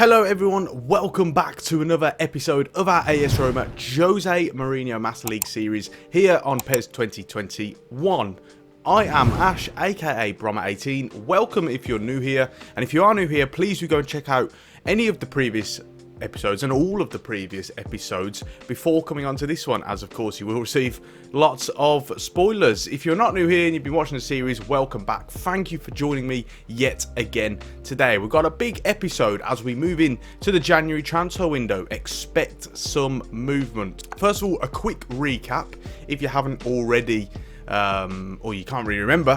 Hello everyone, welcome back to another episode of our AS Roma Jose Mourinho Master League series here on PES 2021. I am Ash, aka Broma18. Welcome if you're new here, and if you are new here, please do go and check out any of the previous episodes and all of the previous episodes before coming on to this one, as of course you will receive lots of spoilers. If you're not new here and you've been watching the series, welcome back. Thank you for joining me yet again today. We've got a big episode as we move in to the January transfer window. Expect some movement. First of all, a quick recap if you haven't already or you can't really remember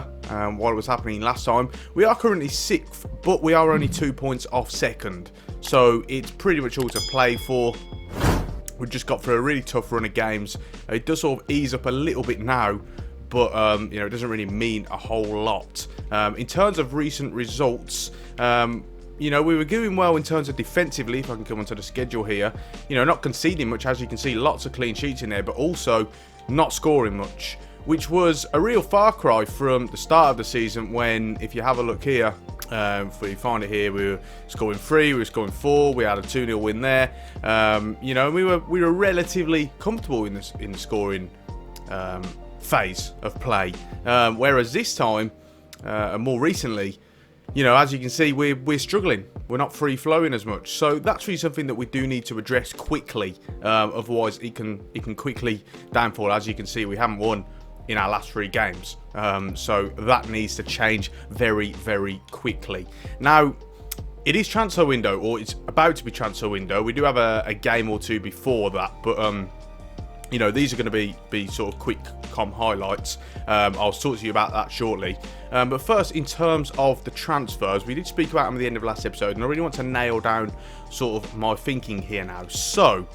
what was happening last time. We are currently 6th, but we are only 2 points off 2nd. So it's pretty much all to play for. We've just got through a really tough run of games. It does sort of ease up a little bit now, but you know, it doesn't really mean a whole lot. In terms of recent results, you know, we were doing well in terms of defensively, if I can come onto the schedule here. You know, not conceding much, as you can see, lots of clean sheets in there, but also not scoring much, which was a real far cry from the start of the season when, if you have a look here, if we find it here, we were scoring 3, we were scoring 4, we had a 2-0 win there. You know, we were relatively comfortable in the scoring phase of play. Whereas this time, and more recently, you know, as you can see, we're struggling. We're not free-flowing as much. So that's really something that we do need to address quickly. Otherwise, it can quickly downfall. As you can see, we haven't won in our last 3 games. So that needs to change very, very quickly. Now, it is transfer window, or it's about to be transfer window. We do have a game or two before that, but you know, these are going to be sort of quick highlights. I'll talk to you about that shortly. But first, in terms of the transfers, we did speak about them at the end of last episode, and I really want to nail down sort of my thinking here now. So,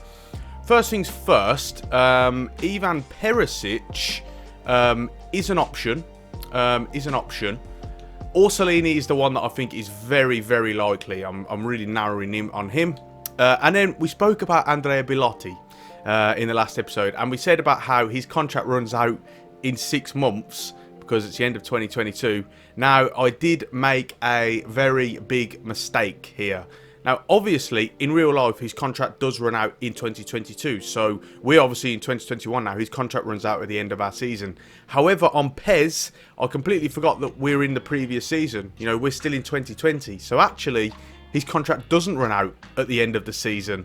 first things first, Ivan Perisic is an option. Orsolini is the one that I think is very, very likely. I'm really narrowing in on him. And then we spoke about Andrea Bellotti in the last episode, and we said about how his contract runs out in 6 months because it's the end of 2022. Now, I did make a very big mistake here. Now, obviously, in real life, his contract does run out in 2022. So, we're obviously in 2021 now. His contract runs out at the end of our season. However, on PES, I completely forgot that we're in the previous season. You know, we're still in 2020. So, actually, his contract doesn't run out at the end of the season,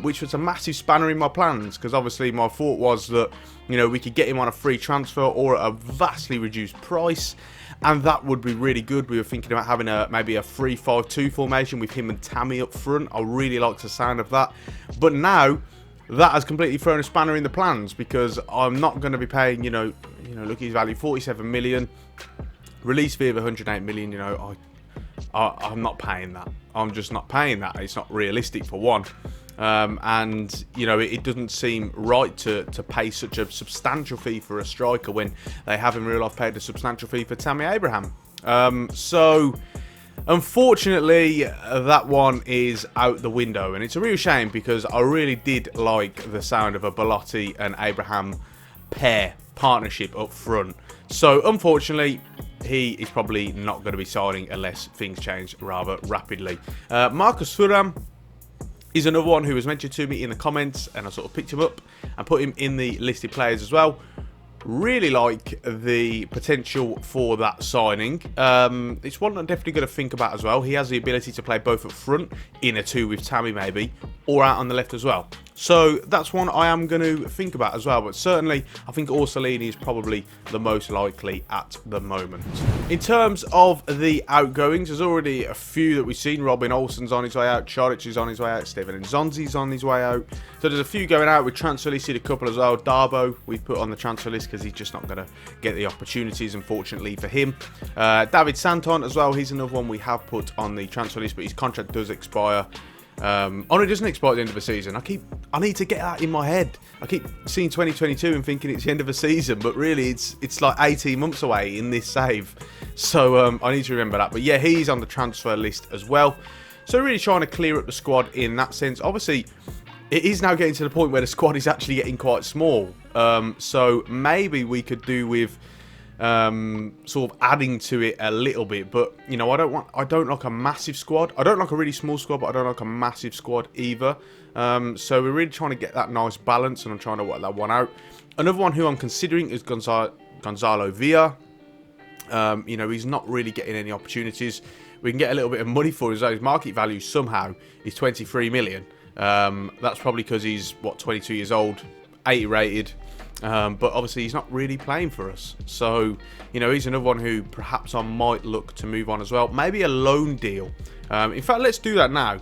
which was a massive spanner in my plans. Because, obviously, my thought was that, you know, we could get him on a free transfer or at a vastly reduced price. And that would be really good. We were thinking about having maybe a 3-5-2 formation with him and Tammy up front. I really like the sound of that. But now, that has completely thrown a spanner in the plans, because I'm not going to be paying, you know, look at his value, 47 million. Release fee of 108 million, you know, I'm not paying that. I'm just not paying that. It's not realistic, for one. And, you know, it doesn't seem right to pay such a substantial fee for a striker when they have in real life paid a substantial fee for Tammy Abraham. So, unfortunately, that one is out the window. And it's a real shame, because I really did like the sound of a Bellotti and Abraham partnership up front. So, unfortunately, he is probably not going to be signing unless things change rather rapidly. Marcus Thuram is another one who was mentioned to me in the comments, and I sort of picked him up and put him in the listed players as well. Really like the potential for that signing. It's one I'm definitely going to think about as well. He has the ability to play both up front, in a 2 with Tammy maybe, or out on the left as well. So that's one I am going to think about as well. But certainly, I think Orsolini is probably the most likely at the moment. In terms of the outgoings, there's already a few that we've seen. Robin Olsen's on his way out. Charic is on his way out. Steven Nzonzi's on his way out. So there's a few going out. With transfer list, a couple as well. Darbo, we've put on the transfer list because he's just not going to get the opportunities, unfortunately, for him. David Santon as well. He's another one we have put on the transfer list, but his contract does expire. It doesn't expire at the end of the season. I need to get that in my head. I keep seeing 2022 and thinking it's the end of the season, but really it's like 18 months away in this save. So I need to remember that. But yeah, he's on the transfer list as well. So really trying to clear up the squad in that sense. Obviously, it is now getting to the point where the squad is actually getting quite small. So maybe we could do with sort of adding to it a little bit. But you know, I don't like a massive squad. I don't like a really small squad, but I don't like a massive squad either. So we're really trying to get that nice balance, and I'm trying to work that one out. Another one who I'm considering is Gonzalo Villa. You know, he's not really getting any opportunities. We can get a little bit of money for his market value somehow is 23 million. That's probably because he's, 22 years old, 80 rated. But obviously he's not really playing for us. So, you know, he's another one who perhaps I might look to move on as well. Maybe a loan deal. In fact, let's do that now.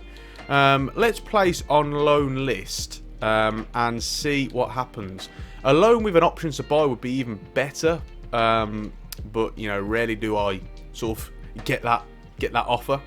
Let's place on loan list and see what happens. A loan with an option to buy would be even better. But, you know, rarely do I sort of get that offer.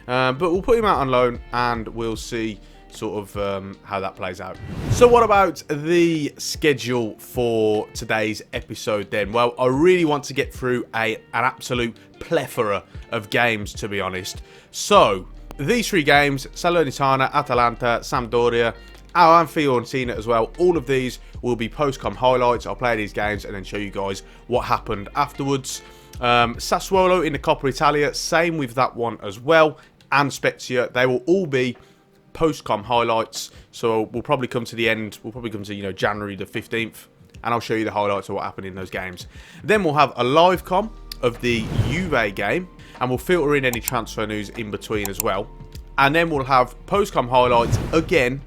But we'll put him out on loan and we'll see sort of how that plays out. So what about the schedule for today's episode then? Well, I really want to get through an absolute plethora of games, to be honest. So these 3 games, Salernitana, Atalanta, Sampdoria, and Fiorentina as well, all of these will be post-com highlights. I'll play these games and then show you guys what happened afterwards. Sassuolo in the Coppa Italia, same with that one as well, and Spezia, they will all be post-com highlights. So we'll probably come to the end, we'll probably come to, you know, January the 15th, and I'll show you the highlights of what happened in those games. Then we'll have a live com of the Juve game, and we'll filter in any transfer news in between as well. And then we'll have post-com highlights again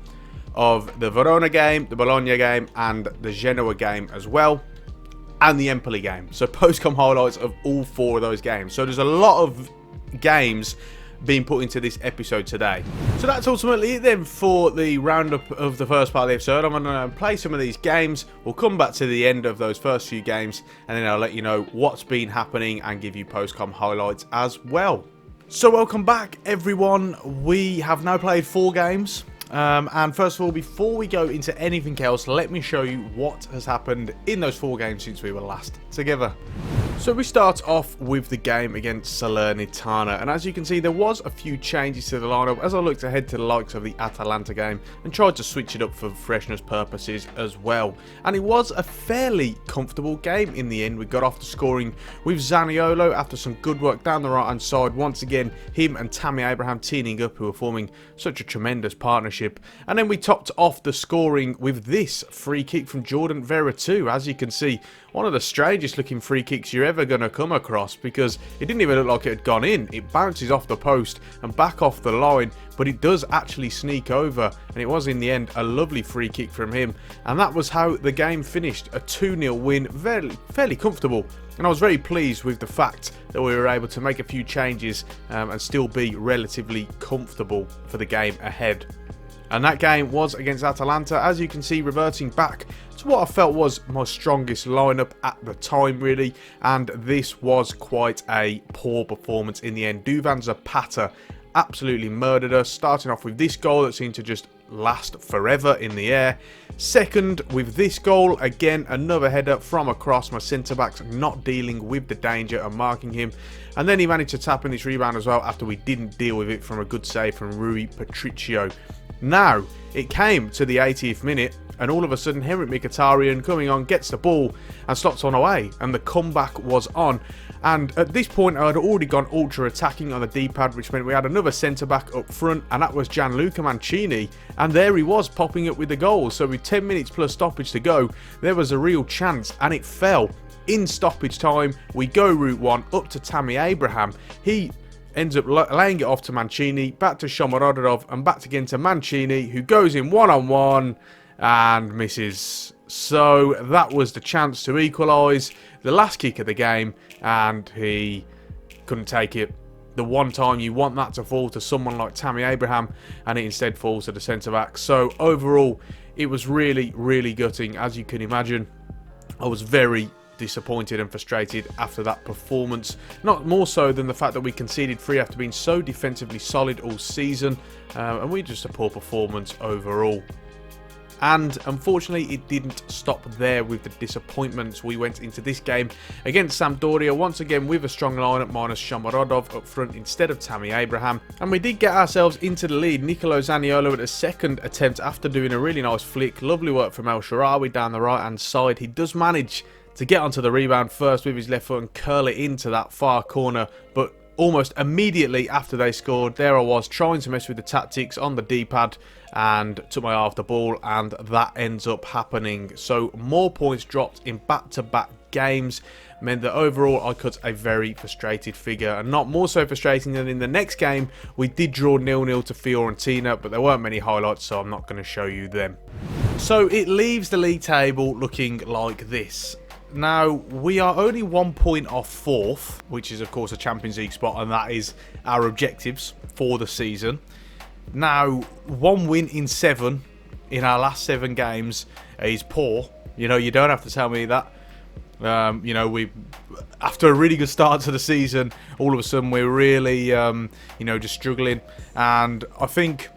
of the Verona game, the Bologna game, and the Genoa game as well, and the Empoli game. So post-com highlights of all 4 of those games. So there's a lot of games being put into this episode today. So that's ultimately it then for the roundup of the first part of the episode. I'm going to play some of these games. We'll come back to the end of those first few games, and then I'll let you know what's been happening and give you post-com highlights as well. So welcome back, everyone. We have now played 4 games. And first of all, before we go into anything else, let me show you what has happened in those 4 games since we were last together. So we start off with the game against Salernitana, and as you can see, there was a few changes to the lineup as I looked ahead to the likes of the Atalanta game and tried to switch it up for freshness purposes as well. And it was a fairly comfortable game in the end. We got off the scoring with Zaniolo after some good work down the right hand side. Once again, him and Tammy Abraham teaming up, who are forming such a tremendous partnership. And then we topped off the scoring with this free kick from Jordan Veretout. As you can see, one of the strangest looking free kicks you're ever going to come across, because it didn't even look like it had gone in. It bounces off the post and back off the line, but it does actually sneak over, and it was in the end a lovely free kick from him. And that was how the game finished, a 2-0 win, fairly comfortable. And I was very pleased with the fact that we were able to make a few changes and still be relatively comfortable for the game ahead. And that game was against Atalanta, as you can see, reverting back to what I felt was my strongest lineup at the time, really. And this was quite a poor performance in the end. Duvan Zapata absolutely murdered us, starting off with this goal that seemed to just last forever in the air. Second, with this goal, again, another header from across, my centre-backs not dealing with the danger and marking him. And then he managed to tap in this rebound as well after we didn't deal with it from a good save from Rui Patricio. Now, it came to the 80th minute, and all of a sudden, Henrik Mkhitaryan coming on, gets the ball and slots on away, and the comeback was on. And at this point, I had already gone ultra attacking on the D-pad, which meant we had another centre-back up front, and that was Gianluca Mancini. And there he was, popping up with the goal. So with 10 minutes plus stoppage to go, there was a real chance, and it fell. In stoppage time, we go route 1 up to Tammy Abraham. He ends up laying it off to Mancini, back to Shomurodov, and back again to Mancini, who goes in one-on-one and misses. So that was the chance to equalise, the last kick of the game, and he couldn't take it. The one time you want that to fall to someone like Tammy Abraham, and it instead falls to the centre-back. So overall, it was really, really gutting, as you can imagine. I was very disappointed and frustrated after that performance, not more so than the fact that we conceded 3 after being so defensively solid all season, and we just a poor performance overall. And unfortunately, it didn't stop there with the disappointments. We went into this game against Sampdoria once again with a strong lineup minus Shomurodov up front instead of Tammy Abraham, and we did get ourselves into the lead. Nicolo Zaniolo at a second attempt after doing a really nice flick. Lovely work from El Shaarawy down the right hand side. He does manage to get onto the rebound first with his left foot and curl it into that far corner. But almost immediately after they scored, there I was trying to mess with the tactics on the D-pad and took my eye off the ball, and that ends up happening. So more points dropped in back-to-back games meant that overall I cut a very frustrated figure, and not more so frustrating than in the next game. We did draw 0-0 to Fiorentina, but there weren't many highlights, so I'm not going to show you them. So it leaves the league table looking like this. Now, we are only 1 point off 4th, which is of course a Champions League spot, and that is our objectives for the season. Now, 1 win in 7 in our last 7 games is poor. You know, you don't have to tell me that. You know, we, after a really good start to the season, all of a sudden we're really, you know, just struggling. And I think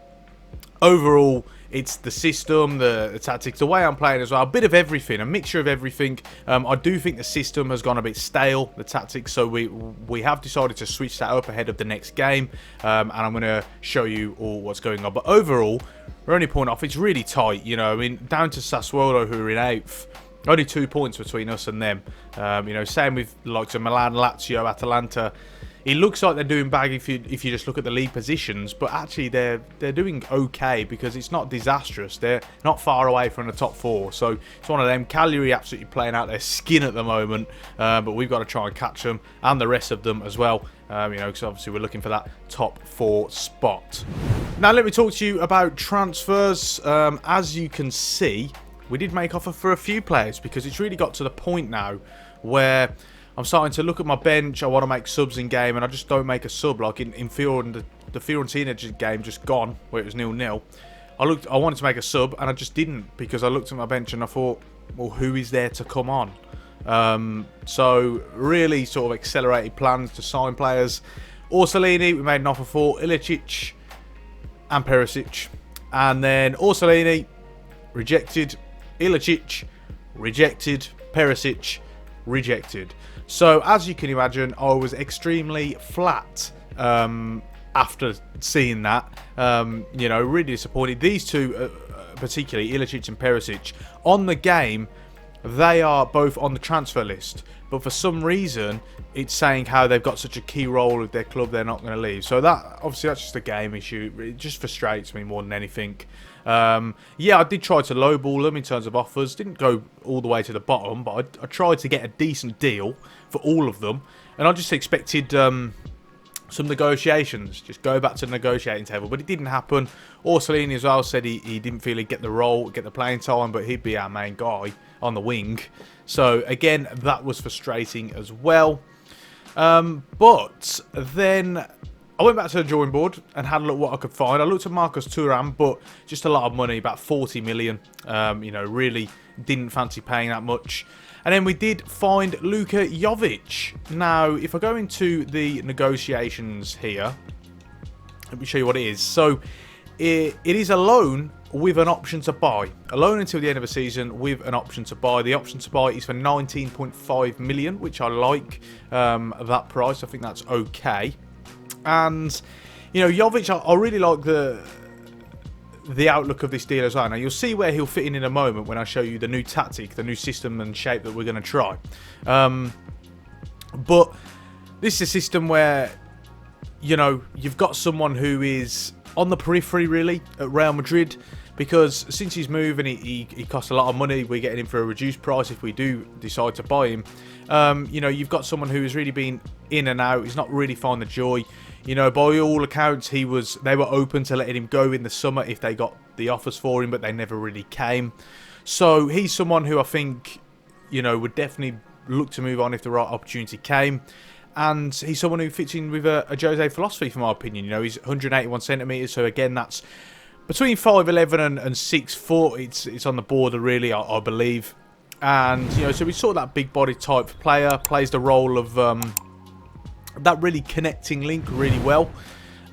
overall, it's the system, the tactics, the way I'm playing as well. A bit of everything, a mixture of everything. I do think the system has gone a bit stale, the tactics. So we have decided to switch that up ahead of the next game. And I'm going to show you all what's going on. But overall, we're only a point off. It's really tight, you know. I mean, down to Sassuolo, who are in 8th. Only 2 points between us and them. You know, same with like Milan, Lazio, Atalanta. It looks like they're doing bad if you just look at the league positions, but actually they're doing okay because it's not disastrous. They're not far away from the top 4, so it's one of them. Cagliari absolutely playing out their skin at the moment, but we've got to try and catch them and the rest of them as well. You know, because obviously we're looking for that top 4 spot. Now let me talk to you about transfers. As you can see, we did make offer for a few players because it's really got to the point now where I'm starting to look at my bench. I want to make subs in game, and I just don't make a sub. Like in the Fiorentina game just gone, where it was 0-0. I wanted to make a sub, and I just didn't because I looked at my bench and I thought, well, who is there to come on? So really sort of accelerated plans to sign players. Orsolini, we made an offer for Ilicic and Perisic, and then Orsolini rejected, Ilicic rejected, Perisic rejected. So as you can imagine, I was extremely flat after seeing that. You know, really disappointed. These two, particularly Ilicic and Perisic, on the game, they are both on the transfer list. But for some reason, it's saying how they've got such a key role with their club, they're not going to leave. So that, obviously, that's just a game issue. It just frustrates me more than anything. Yeah, I did try to lowball them in terms of offers. Didn't go all the way to the bottom, but I tried to get a decent deal for all of them. And I just expected some negotiations. Just go back to the negotiating table. But it didn't happen. Orsolini as well said he didn't feel he'd get the role, get the playing time, but he'd be our main guy on the wing. So, again, that was frustrating as well. But then I went back to the drawing board and had a look what I could find. I looked at Marcus Thuram, but just a lot of money, about 40 million. You know, really didn't fancy paying that much. And then we did find Luka Jovic. Now, if I go into the negotiations here, let me show you what it is. So, it is a loan with an option to buy. A loan until the end of the season with an option to buy. The option to buy is for 19.5 million, which I like that price. I think that's okay. And, you know, Jovic, I really like the outlook of this deal as well. Now, you'll see where he'll fit in a moment when I show you the new tactic, the new system and shape that we're going to try. But this is a system where, you know, you've got someone who is on the periphery, really, at Real Madrid. Because since he's moved and he costs a lot of money, we're getting him for a reduced price if we do decide to buy him. You know, you've got someone who has really been in and out. He's not really found the joy. You know, by all accounts, they were open to letting him go in the summer if they got the offers for him, but they never really came. So he's someone who I think, you know, would definitely look to move on if the right opportunity came. And he's someone who fits in with a Jose philosophy, for my opinion. You know, he's 181 centimetres, so again, that's between 5'11 and 6 foot. It's on the border, really, I believe. And, you know, so he's sort of that big-body type player, plays the role of that really connecting link really well.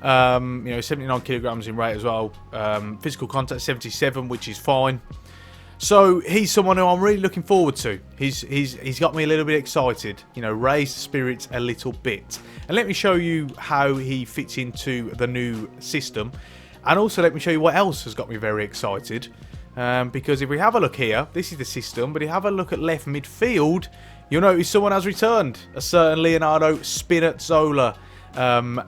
You know, 79 kilograms in weight as well. Physical contact 77, which is fine. So he's someone who I'm really looking forward to. He's got me a little bit excited. You know, raised the spirits a little bit. And let me show you how he fits into the new system. And also let me show you what else has got me very excited. Because if we have a look here, this is the system, but if you have a look at left midfield, you'll notice someone has returned. A certain Leonardo Spinazzola.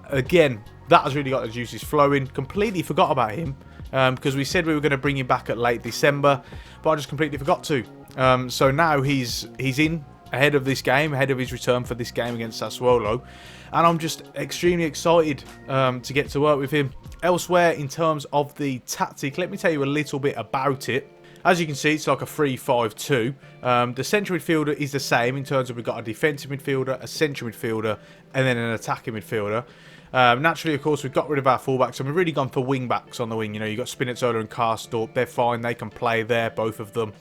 Again, that has really got the juices flowing. Completely forgot about him. Because we said we were going to bring him back at late December, but I just completely forgot to. So now he's in ahead of this game, ahead of his return for this game against Sassuolo. And I'm just extremely excited to get to work with him. Elsewhere, in terms of the tactic, let me tell you a little bit about it. As you can see, it's like a 3-5-2. The central midfielder is the same in terms of we've got a defensive midfielder, a central midfielder, and then an attacking midfielder. Naturally, of course, we've got rid of our fullbacks and we've really gone for wing backs on the wing. You know, you've got Spinazzola and Karsdorp. They're fine. They can play there, both of them.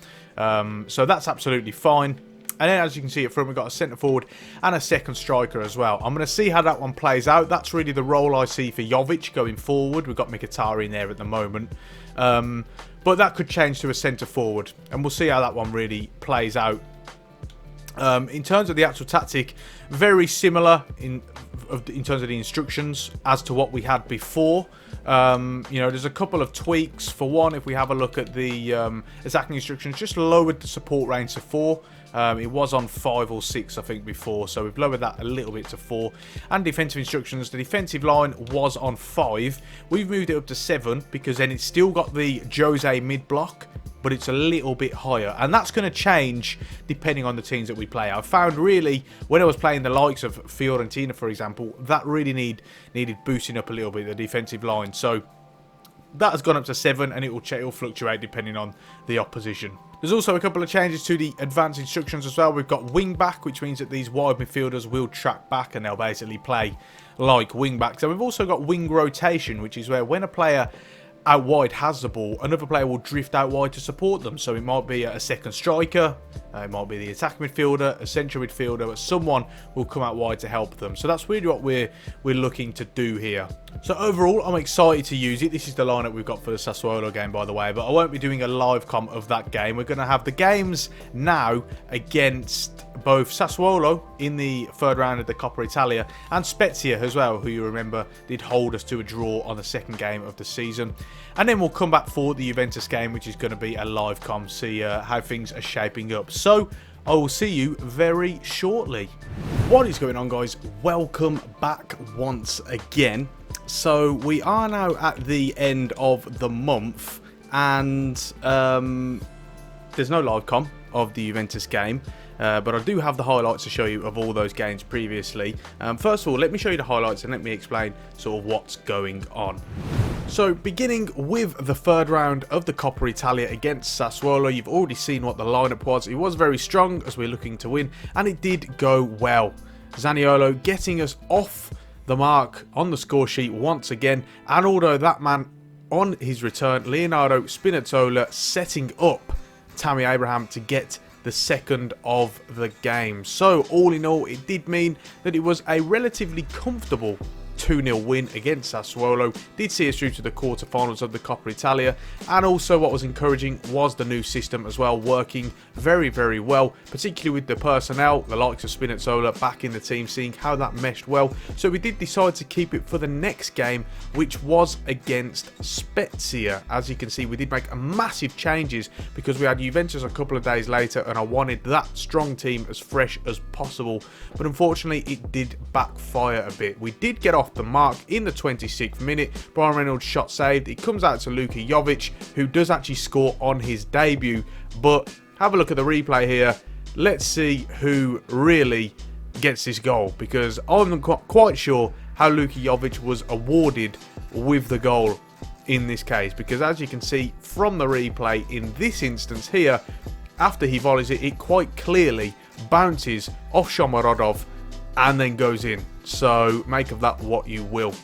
So that's absolutely fine. And then, as you can see up front, we've got a centre forward and a second striker as well. I'm going to see how that one plays out. That's really the role I see for Jovic going forward. We've got Mkhitaryan in there at the moment. But that could change to a centre forward. And we'll see how that one really plays out. In terms of the actual tactic, very similar in terms of the instructions as to what we had before. You know, there's a couple of tweaks. For one, if we have a look at the attacking instructions, just lowered the support range to 4. It was on 5 or 6, I think, before, so we've lowered that a little bit to 4. And defensive instructions, the defensive line was on 5. We've moved it up to 7 because then it's still got the Jose mid-block, but it's a little bit higher. And that's going to change depending on the teams that we play. I've found really, when I was playing the likes of Fiorentina, for example, that really needed boosting up a little bit, the defensive line. So that has gone up to 7, and it will fluctuate depending on the opposition. There's also a couple of changes to the advanced instructions as well. We've got wing back, which means that these wide midfielders will track back and they'll basically play like wing backs. And we've also got wing rotation, which is where when a player out wide has the ball, another player will drift out wide to support them. So it might be a second striker, it might be the attacking midfielder, a central midfielder, but someone will come out wide to help them. So that's really what we're looking to do here. So overall, I'm excited to use it. This is the lineup we've got for the Sassuolo game, by the way, but I won't be doing a live com of that game. We're going to have the games now against both Sassuolo in the third round of the Coppa Italia and Spezia as well, who you remember did hold us to a draw on the second game of the season. And then we'll come back for the Juventus game, which is going to be a live com, see how things are shaping up. So I will see you very shortly. What is going on, guys? Welcome back once again. So we are now at the end of the month, and there's no live com of the Juventus game. But I do have the highlights to show you of all those games previously. First of all, let me show you the highlights and let me explain sort of what's going on. So beginning with the third round of the Coppa Italia against Sassuolo, you've already seen what the lineup was. It was very strong as we're looking to win, and it did go well. Zaniolo getting us off the mark on the score sheet once again, and although that man on his return, Leonardo Spinazzola, setting up Tammy Abraham to get the second of the game. So all in all, it did mean that it was a relatively comfortable 2-0 win against Sassuolo. Did see us through to the quarterfinals of the Coppa Italia, and also what was encouraging was the new system as well, working very, very well, particularly with the personnel, the likes of Spinazzola back in the team, seeing how that meshed well. So we did decide to keep it for the next game, which was against Spezia. As you can see, we did make massive changes because we had Juventus a couple of days later, and I wanted that strong team as fresh as possible, but unfortunately it did backfire a bit. We did get off the mark in the 26th minute. Brian Reynolds' shot saved. It comes out to Luka Jovic, who does actually score on his debut. But have a look at the replay here. Let's see who really gets this goal, because I'm not quite sure how Luka Jovic was awarded with the goal in this case, because as you can see from the replay in this instance here, after he volleys it, it quite clearly bounces off Shomurodov and then goes in. So make of that what you will.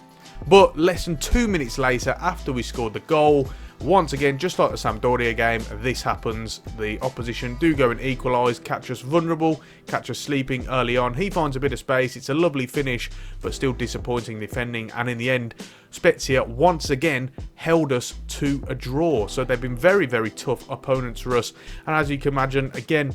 But less than 2 minutes later, after we scored the goal, once again, just like the Sampdoria game, this happens. The opposition do go and equalise, catch us vulnerable, catch us sleeping early on. He finds a bit of space. It's a lovely finish, but still disappointing defending. And in the end, Spezia once again held us to a draw. So they've been very, very tough opponents for us. And as you can imagine, again,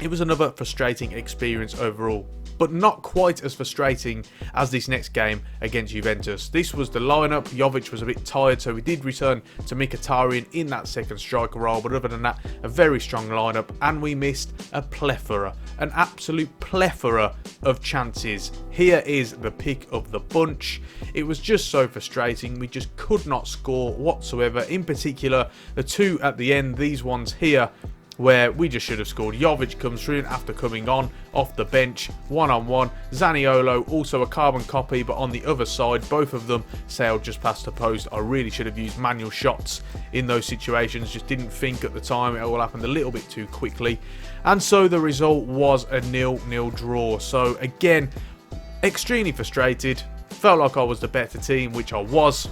it was another frustrating experience overall. but not quite as frustrating as this next game against Juventus. This was the lineup. Jovic was a bit tired, so we did return to Mkhitaryan in that second striker role, but other than that, a very strong lineup, and we missed a plethora, an absolute plethora of chances. Here is the pick of the bunch. It was just so frustrating. We just could not score whatsoever. In particular, the two at the end, these ones here, where we just should have scored. Jovic comes through after coming on off the bench, one-on-one. Zaniolo, also a carbon copy, but on the other side, both of them sailed just past the post. I really should have used manual shots in those situations. Just didn't think at the time. It all happened a little bit too quickly. And so the result was a 0-0 draw. So again, extremely frustrated. Felt like I was the better team, which I was.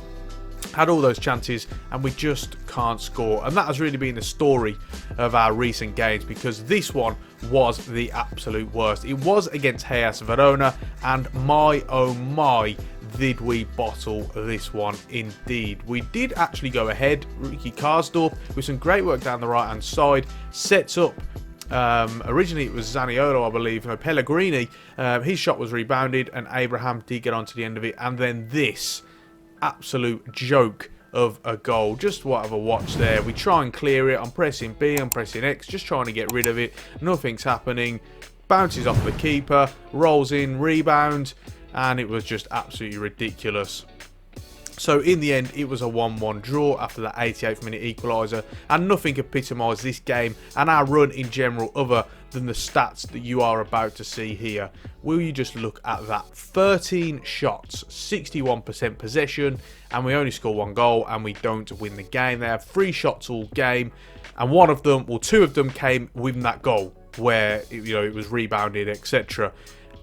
Had all those chances and we just can't score, and that has really been the story of our recent games, because this one was the absolute worst. It was against Hellas Verona, and my oh my, did we bottle this one indeed. We did actually go ahead. Ricky Karsdorp with some great work down the right hand side sets up. Originally it was Zaniolo, I believe. No, Pellegrini, his shot was rebounded and Abraham did get onto the end of it, and then this absolute joke of a goal. Just what have a watch there. We try and clear it. I'm pressing B, I'm pressing X, just trying to get rid of it. Nothing's happening. Bounces off the keeper, rolls in, rebound, and it was just absolutely ridiculous. So in the end, it was a 1-1 draw after that 88th minute equaliser, and nothing epitomised this game and our run in general other than the stats that you are about to see here. Will you just look at that? 13 shots, 61% possession, and we only score one goal and we don't win the game. They have 3 shots all game, and one of them, well, 2 of them came with that goal where it was rebounded, etc.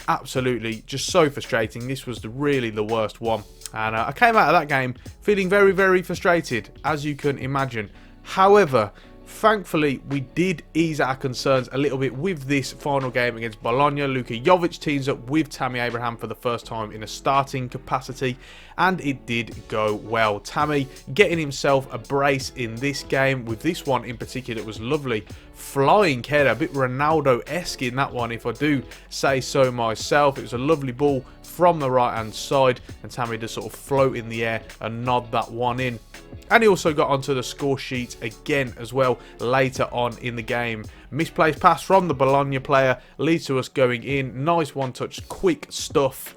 Absolutely just so frustrating. This was really the worst one. And I came out of that game feeling very, very frustrated, as you can imagine. However, thankfully, we did ease our concerns a little bit with this final game against Bologna. Luka Jovic teams up with Tammy Abraham for the first time in a starting capacity, and it did go well. Tammy getting himself a brace in this game. With this one in particular, it was lovely. Flying header, a bit Ronaldo-esque in that one, if I do say so myself. It was a lovely ball from the right-hand side, and Tammy just sort of float in the air and nod that one in. And he also got onto the score sheet again as well later on in the game. Misplaced pass from the Bologna player leads to us going in. Nice one-touch, quick stuff.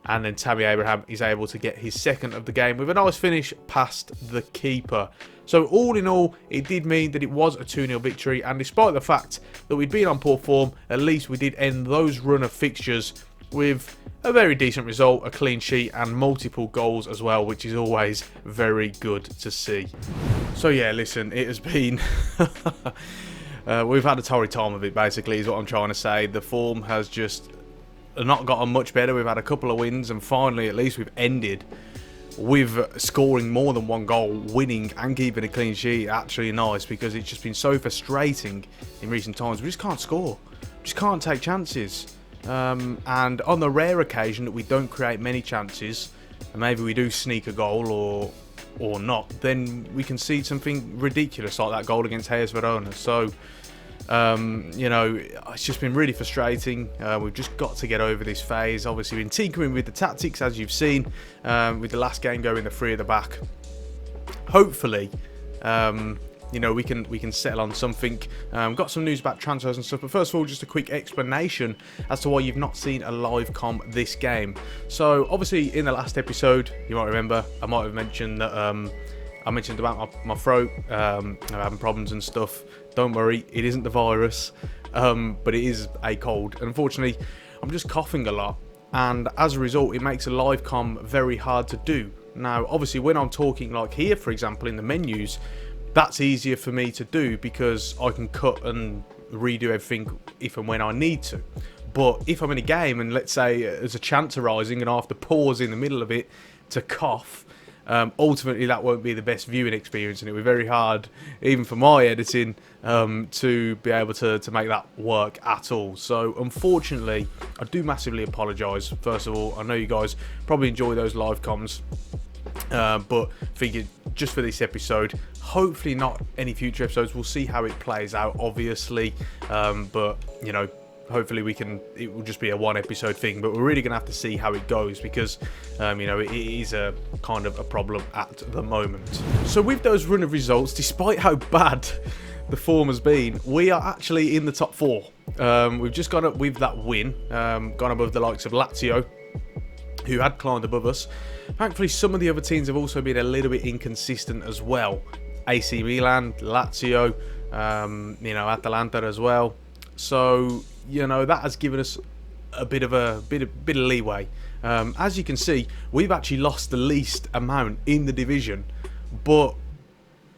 And then Tammy Abraham is able to get his second of the game with a nice finish past the keeper. So all in all, it did mean that it was a 2-0 victory. And despite the fact that we'd been on poor form, at least we did end those run of fixtures with a very decent result, a clean sheet and multiple goals as well, which is always very good to see. So yeah, listen, it has been... we've had a torrid time of it, basically, is what I'm trying to say. The form has just not gotten much better. We've had a couple of wins, and finally, at least, we've ended with scoring more than one goal, winning and keeping a clean sheet. Actually nice, because it's just been so frustrating in recent times. We just can't score. We just can't take chances. And on the rare occasion that we don't create many chances, and maybe we do sneak a goal or not, then we can see something ridiculous like that goal against Hellas Verona. So, it's just been really frustrating. We've just got to get over this phase. Obviously, been tinkering with the tactics, as you've seen, with the last game going the 3 at the back. Hopefully, we can settle on something. Got some news about transfers and stuff, but first of all, just a quick explanation as to why you've not seen a live com this game. So obviously in the last episode, you might remember, I might have mentioned that I mentioned about my throat, I'm having problems and stuff. Don't worry, it isn't the virus, but it is a cold. And unfortunately, I'm just coughing a lot, and as a result, it makes a live com very hard to do. Now, obviously, when I'm talking like here, for example, in the menus, that's easier for me to do because I can cut and redo everything if and when I need to. But if I'm in a game and let's say there's a chance arising and I have to pause in the middle of it to cough, ultimately that won't be the best viewing experience, and it'll be very hard, even for my editing, to be able to make that work at all. So unfortunately, I do massively apologise. First of all, I know you guys probably enjoy those live comms, but figured just for this episode, hopefully not any future episodes, we'll see how it plays out, obviously, but hopefully it will just be a one episode thing, but we're really going to have to see how it goes because, it is a kind of a problem at the moment. So with those run of results, despite how bad the form has been, we are actually in the top 4. We've just gone up with that win, gone above the likes of Lazio, who had climbed above us. Thankfully, some of the other teams have also been a little bit inconsistent as well. AC Milan, Lazio, Atalanta as well. So, that has given us a bit of leeway. As you can see, we've actually lost the least amount in the division, but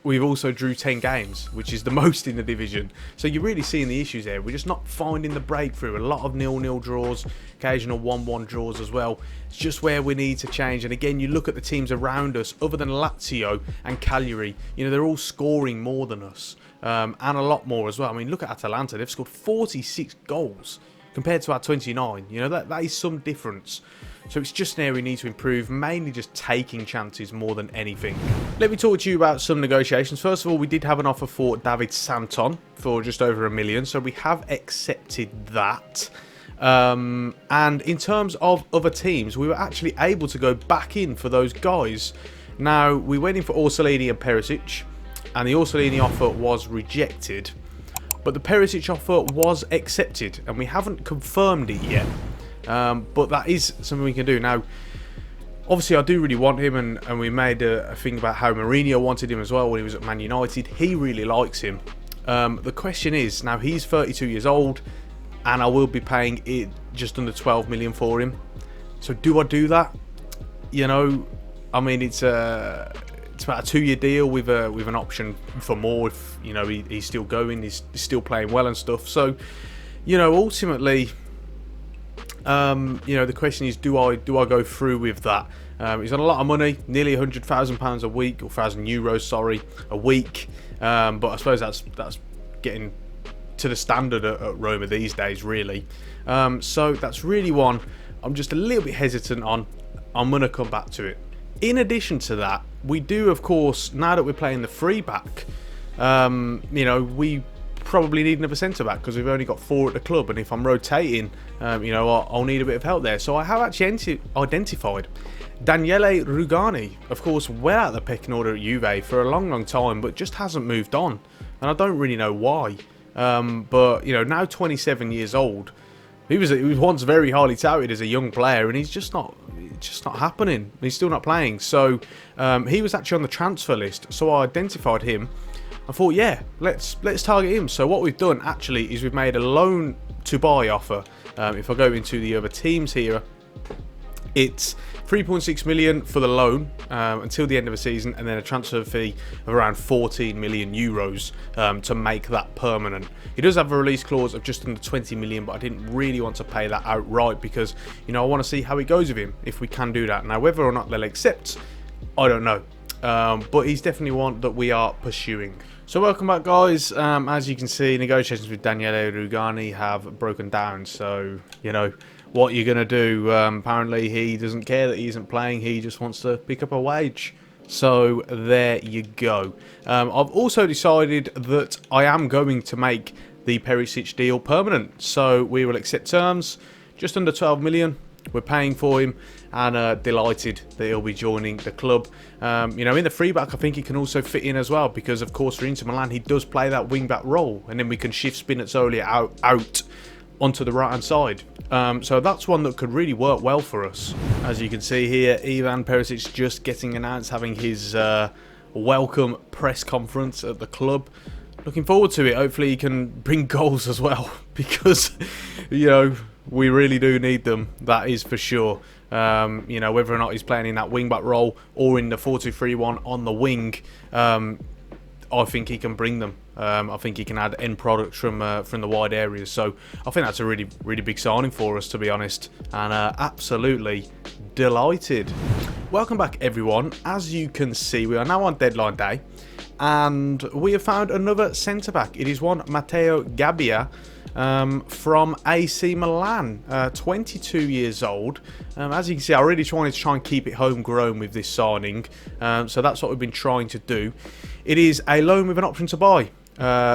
we've also drew 10 games, which is the most in the division. So you're really seeing the issues there. We're just not finding the breakthrough. A lot of 0-0 draws, occasional 1-1 draws as well. It's just where we need to change. And again, you look at the teams around us, other than Lazio and Cagliari, they're all scoring more than us. And a lot more as well. I mean, look at Atalanta. They've scored 46 goals compared to our 29. That is some difference. So it's just an area we need to improve, mainly just taking chances more than anything. Let me talk to you about some negotiations. First of all, we did have an offer for David Santon for just over $1 million, so we have accepted that. And in terms of other teams, we were actually able to go back in for those guys. Now, we went in for Orsolini and Perisic, and the Orsolini offer was rejected, but the Perisic offer was accepted, and we haven't confirmed it yet. But that is something we can do. Now, obviously, I do really want him, and we made a thing about how Mourinho wanted him as well when he was at Man United. He really likes him. The question is, now he's 32 years old, and I will be paying it just under 12 million for him. So do I do that? I mean, it's about a 2-year deal with an option for more if he's still going, he's still playing well and stuff. So ultimately, the question is, do I go through with that? He's on a lot of money, nearly £100,000 a week, or €1,000, sorry, a week. But I suppose that's getting to the standard at Roma these days, really. So that's really one I'm just a little bit hesitant on. I'm going to come back to it. In addition to that, we do, of course, now that we're playing the free back, we probably need another centre back because we've only got 4 at the club, and if I'm rotating, I'll need a bit of help there. So I have actually identified Daniele Rugani, of course, well out of the pecking order at Juve for a long time, but just hasn't moved on, and I don't really know why. But now 27 years old, he was once very highly touted as a young player, and he's just not happening. He's still not playing. So he was actually on the transfer list, so I identified him. I thought, yeah, let's target him. So what we've done actually is we've made a loan to buy offer. If I go into the other teams here, it's 3.6 million for the loan until the end of the season, and then a transfer fee of around 14 million euros to make that permanent. He does have a release clause of just under 20 million, but I didn't really want to pay that outright because I want to see how it goes with him, if we can do that. Now, whether or not they'll accept, I don't know. But he's definitely one that we are pursuing. So welcome back, guys. As you can see, negotiations with Daniele Rugani have broken down. So, what you're going to do. Apparently, he doesn't care that he isn't playing. He just wants to pick up a wage. So, there you go. I've also decided that I am going to make the Perisic deal permanent. So, we will accept terms. Just under 12 million. We're paying for him, and delighted that he'll be joining the club. In the free back, I think he can also fit in as well, because of course for Inter Milan he does play that wing back role, and then we can shift Spinazzola out onto the right hand side. So that's one that could really work well for us. As you can see here, Ivan Perisic just getting announced, having his welcome press conference at the club. Looking forward to it. Hopefully he can bring goals as well, because we really do need them, that is for sure. Whether or not he's playing in that wing-back role or in the 4-2-3-1 on the wing, I think he can bring them. I think he can add end products from the wide areas. So I think that's a really, really big signing for us, to be honest. And absolutely delighted. Welcome back, everyone. As you can see, we are now on deadline day, and we have found another centre-back. It is one Matteo Gabbia, from AC Milan, 22 years old. As you can see, I really wanted to try and keep it homegrown with this signing, so that's what we've been trying to do. It is a loan with an option to buy.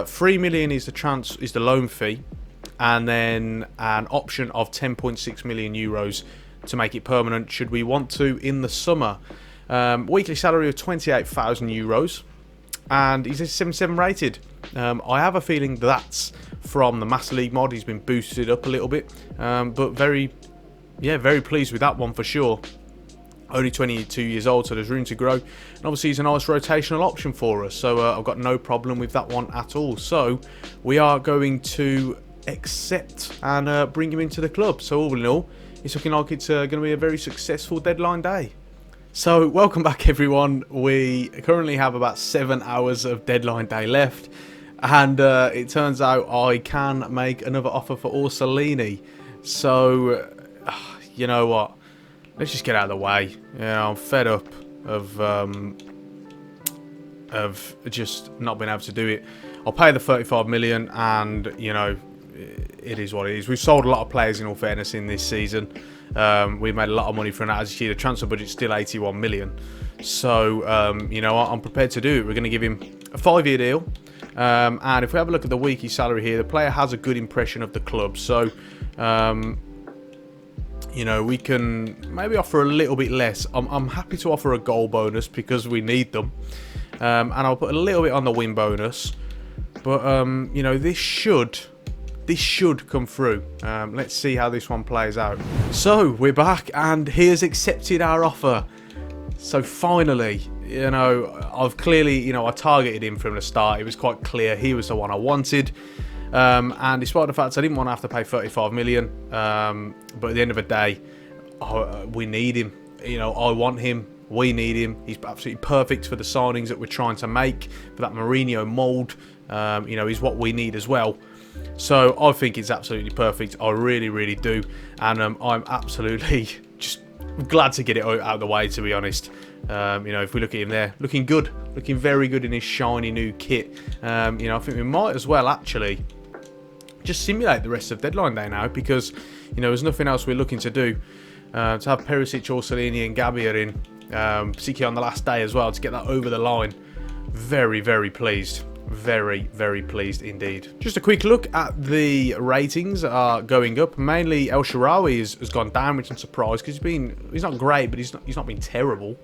3 million is the loan fee, and then an option of 10.6 million euros to make it permanent should we want to in the summer. Weekly salary of 28,000 euros, and he's a 77 rated. I have a feeling that's from the Master League mod. He's been boosted up a little bit, but very pleased with that one for sure. Only 22 years old, so there's room to grow. And obviously he's a nice rotational option for us, so I've got no problem with that one at all. So we are going to accept and bring him into the club. So all in all, it's looking like it's going to be a very successful deadline day. So welcome back everyone. We currently have about 7 hours of deadline day left, and it turns out I can make another offer for Orsolini. So you know what? Let's just get out of the way. You know, I'm fed up of just not being able to do it. I'll pay the 35 million, and you know, it is what it is. We've sold a lot of players, in all fairness, in this season. We've made a lot of money from that. As you see, the transfer budget's still 81 million. So you know, I'm prepared to do it. We're going to give him a 5-year deal. And if we have a look at the weekly salary here, the player has a good impression of the club. So you know, we can maybe offer a little bit less. I'm happy to offer a goal bonus because we need them. And I'll put a little bit on the win bonus. But, you know, this should come through. Let's see how this one plays out. So, we're back and he has accepted our offer. So, finally, you know, I've clearly, you know, I targeted him from the start. It was quite clear he was the one I wanted. And despite the fact I didn't want to have to pay 35 million, but at the end of the day, we need him. You know, I want him. We need him. He's absolutely perfect for the signings that we're trying to make, for that Mourinho mould. You know, he's what we need as well. So I think it's absolutely perfect. I really, really do. And I'm absolutely just glad to get it out of the way, to be honest. You know, if we look at him there, looking good. Looking very good in his shiny new kit. You know, I think we might as well actually just simulate the rest of deadline day now, because, you know, there's nothing else we're looking to do. To have Perisic, Orsolini and Gabbia in, particularly on the last day as well, to get that over the line. Very, very pleased. Very, very pleased indeed. Just a quick look at the ratings are going up. Mainly El Shaarawy has gone down, which I'm surprised because he's not great, but he's not been terrible.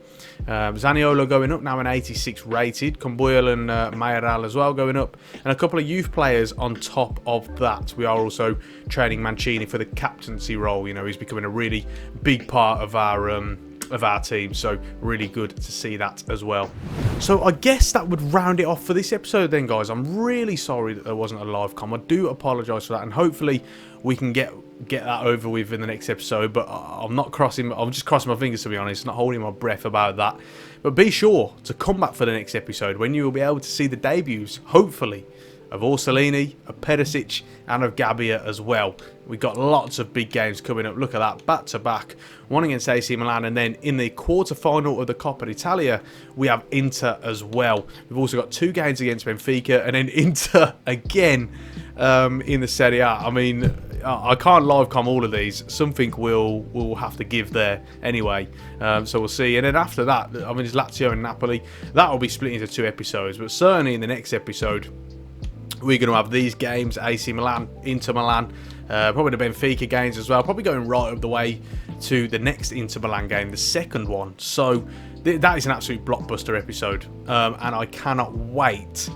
Zaniolo going up, now an 86 rated. Kumbuya and Mayoral as well going up, and a couple of youth players on top of that. We are also training Mancini for the captaincy role. You know, he's becoming a really big part of our team, so really good to see that as well. So I guess that would round it off for this episode then, guys. I'm really sorry that there wasn't a live com. I do apologise for that, and hopefully we can get that over with in the next episode. But I'm just crossing my fingers, to be honest, not holding my breath about that. But be sure to come back for the next episode, when you will be able to see the debuts, hopefully, of Orsolini, of Perisic and of Gabbia as well. We've got lots of big games coming up. Look at that, back to back. One against AC Milan, and then in the quarter-final of the Coppa Italia, we have Inter as well. We've also got 2 games against Benfica, and then Inter again in the Serie A. I mean, I can't live com all of these. Something we'll have to give there anyway. So we'll see. And then after that, I mean, it's Lazio and Napoli. That will be split into 2 episodes, but certainly in the next episode, we're going to have these games, AC Milan, Inter Milan, probably the Benfica games as well. Probably going right up the way to the next Inter Milan game, the second one. So that is an absolute blockbuster episode, and I cannot wait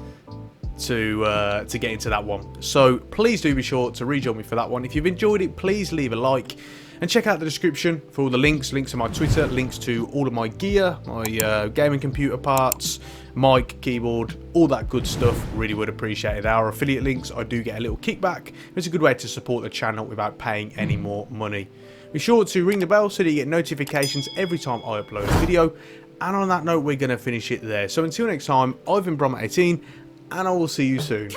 to get into that one. So please do be sure to rejoin me for that one. If you've enjoyed it, please leave a like. And check out the description for all the links to my Twitter, links to all of my gear, my gaming computer parts, mic, keyboard, all that good stuff. Really would appreciate it. Our affiliate links, I do get a little kickback. It's a good way to support the channel without paying any more money. Be sure to ring the bell so that you get notifications every time I upload a video. And on that note, we're going to finish it there. So until next time, I've been Brom18, and I will see you soon.